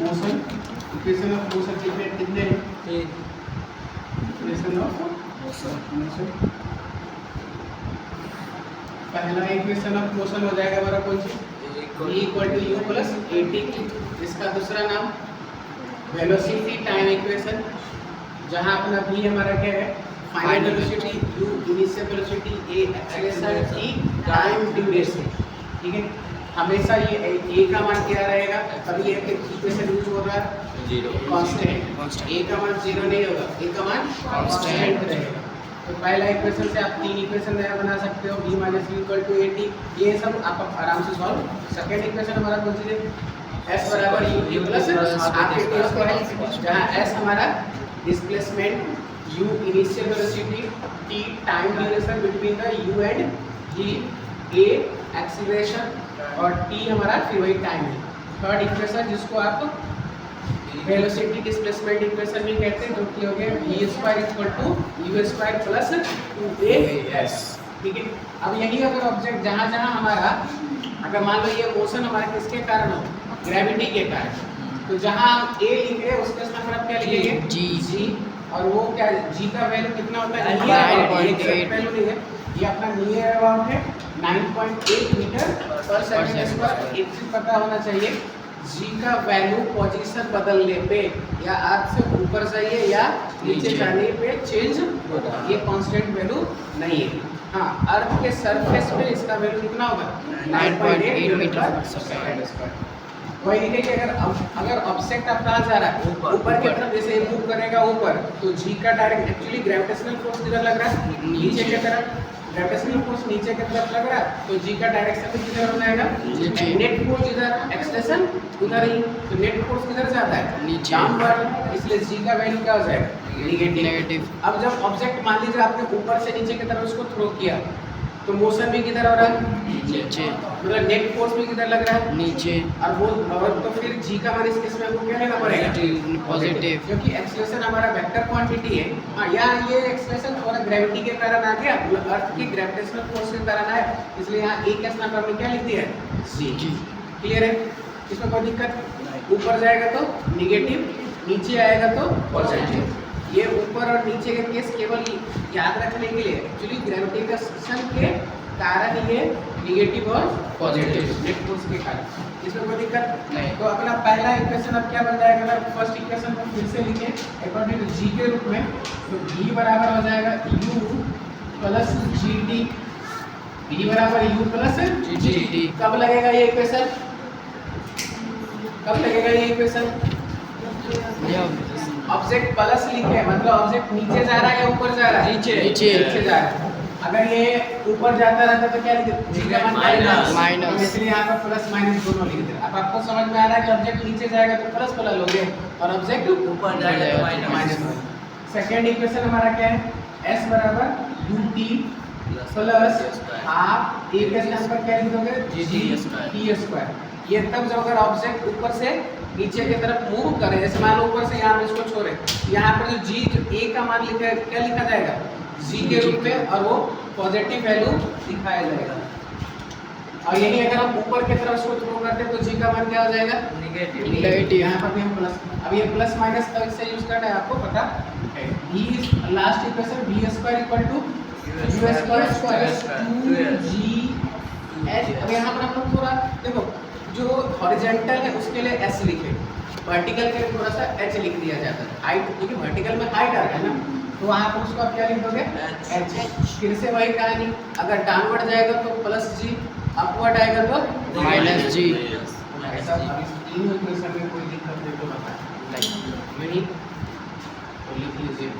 Motion, equation of motion कितने हैं? Equation of motion, पहला इक्वेशन ऑफ मोशन हो जाएगा हमारा कौन सी? v equal to u plus a t. इसका दूसरा नाम वेलोसिटी टाइम इक्वेशन, जहां अपना v हमारा क्या है? Final velocity, u initial velocity, a acceleration, t time duration. ठीक है, हमेशा ये a का मान क्या रहेगा? कभी एक इक्वेशन यूज हो रहा है जीरो कांस्टेंट, a का मान जीरो नहीं होगा, a का मान कांस्टेंट रहेगा। तो पहला इक्वेशन से आप तीन इक्वेशन नया बना सकते हो, v minus u equal to a t, ये सब आप आराम से सॉल्व। सेकेंड इक्वेशन हमारा कौन सी है? s बराबर u plus half A T square, जहाँ s हमारा displacement, u initial velocity, t time duration between the u and v, a acceleration और t हमारा फिर वही टाइम है। थर्ड इक्वेशन जिसको आप वेलोसिटी डिस्प्लेसमेंट इक्वेशन भी कहते हैं, जो कि हो गया v square equal to u square plus 2as। ठीक है, अब यही अगर ऑब्जेक्ट जहाँ जहाँ हमारा, अगर मान लो ये मोशन हमारे किसके कारण हो? ग्रेविटी के कारण, तो जहाँ हम a लिख रहे हैं उसके स्थान पर आप क्या लिखेंगे? g। और वो क्या, g का वैल्यू कितना होता है? 9.8 वैल्यू नहीं है, ये अपना नियर अबाउट है 9.8 मीटर पर सेकंड स्क्वायर। एक चीज पता होना चाहिए, g का वैल्यू पोजीशन बदलने पे या अर्थ से ऊपर जाइए या नीचे जाने पे चेंज होगा, ये कांस्टेंट वैल्यू नहीं है। हाँ, अर्थ के सरफेस पे इसका वैल्यू कितना होगा? 9.8 मीटर पर सेकंड स्क्वायर। वही लिखे कि अगर ऑब्जेक्ट आप कहाँ जा रहा है? ऊपर की तरफ, जैसे मूव करेगा ऊपर, तो g का डायरेक्ट, एक्चुअली ग्रेविटेशनल फोर्स किधर लग रहा है? नीचे की तरफ। ग्रेविटेशनल फोर्स नीचे की तरफ लग रहा है, तो g का डायरेक्शन किधर हो जाएगा? नेट फोर्स इधर, एक्सलेशन उधर ही, तो नेट फोर्स किधर जाता है? नीचे, डाउनवर्ड। इसलिए g का वैल्यू क्या हो जाएगा? नेगेटिव। अब जब ऑब्जेक्ट मान लीजिए आपने ऊपर से नीचे की तरफ उसको थ्रो किया, तो मोशन भी किधर हो रहा है? नीचे, मतलब नेट फोर्स भी किधर लग रहा है? नीचे। और तो फिर g का मान इस केस में हमको क्या लेना पड़ेगा? पॉजिटिव, क्योंकि एक्सेलरेशन हमारा वेक्टर क्वांटिटी है। हाँ, यहाँ ये एक्सेलरेशन थोड़ा ग्रेविटी के कारण आ गया, मतलब अर्थ की ग्रेविटेशनल फोर्स के कारण आया, इसलिए यहाँ a के स्थान पर हमने क्या लिख दिया है? g। क्लियर है, इसमें कोई दिक्कत? ऊपर जाएगा तो नेगेटिव, नीचे आएगा तो पॉजिटिव। ये ऊपर और नीचे के केस केवल याद रखने के लिए, एक्चुअली ग्रेविटेशन के कारण ये नेगेटिव और पॉजिटिव नेट फोर्स के कारण, इसमें कोई दिक्कत नहीं। तो अपना पहला इक्वेशन अब क्या बन जाएगा? अगर फर्स्ट इक्वेशन को फिर से लिखें अकॉर्डिंग टू g के रूप में, तो v बराबर हो जाएगा u plus G T, v बराबर u प्लस जी टी। कब लगेगा ये इक्वेशन? कब लगेगा ये इक्वेशन? ऑब्जेक्ट प्लस लिखे, मतलब ऑब्जेक्ट नीचे जा रहा है या ऊपर जा रहा है? नीचे जा रहा है। अगर ये ऊपर जाता रहता तो क्या लिखते? माइनस, इसलिए यहाँ पर प्लस माइनस दोनों लिख दे। अब आपको समझ में आ रहा है कि ऑब्जेक्ट नीचे जाएगा तो प्लस प्लस लोगे और ऑब्जेक्ट ऊपर जाएगा तो माइनस। सेकेंड इक्वेशन हमारा क्या है? s बराबर U T plus half a के स्थान पर क्या लिख दोगे? T square. ये तब जब अगर ऑब्जेक्ट ऊपर से नीचे की तरफ मूव करे, जैसे मान लो ऊपर से यहाँ इसको छोड़े, यहाँ पर जो g जो a का मान लिखा है क्या लिखा जाएगा? g के रूप में, और वो पॉजिटिव वैल्यू दिखाया जाएगा। और यही अगर हम ऊपर की तरफ इसको थ्रो करते हैं तो g का मान क्या हो जाएगा? नेगेटिव। यहाँ पर भी हम प्लस, अब ये प्लस माइनस का इससे यूज करना है, आपको पता है। v last equation v square equal to u square plus 2g। अब यहाँ पर हम लोग थोड़ा देखो, जो हॉरिजॉन्टल है उसके लिए s लिखे, वर्टिकल के लिए थोड़ा सा h लिख दिया जाता है। हाइट, क्योंकि वर्टिकल में हाइट आ रहा है ना, तो वहाँ पर उसको आप क्या लिख दोगे? h। फिर से वही कहानी, अगर डाउनवर्ड जाएगा तो प्लस g, अपवर्ड आएगा तो माइनस g। ऐसा अब इस तीन इक्वेशन में कोई दिक्कत नहीं तो बता नहीं, तो लिख लीजिए।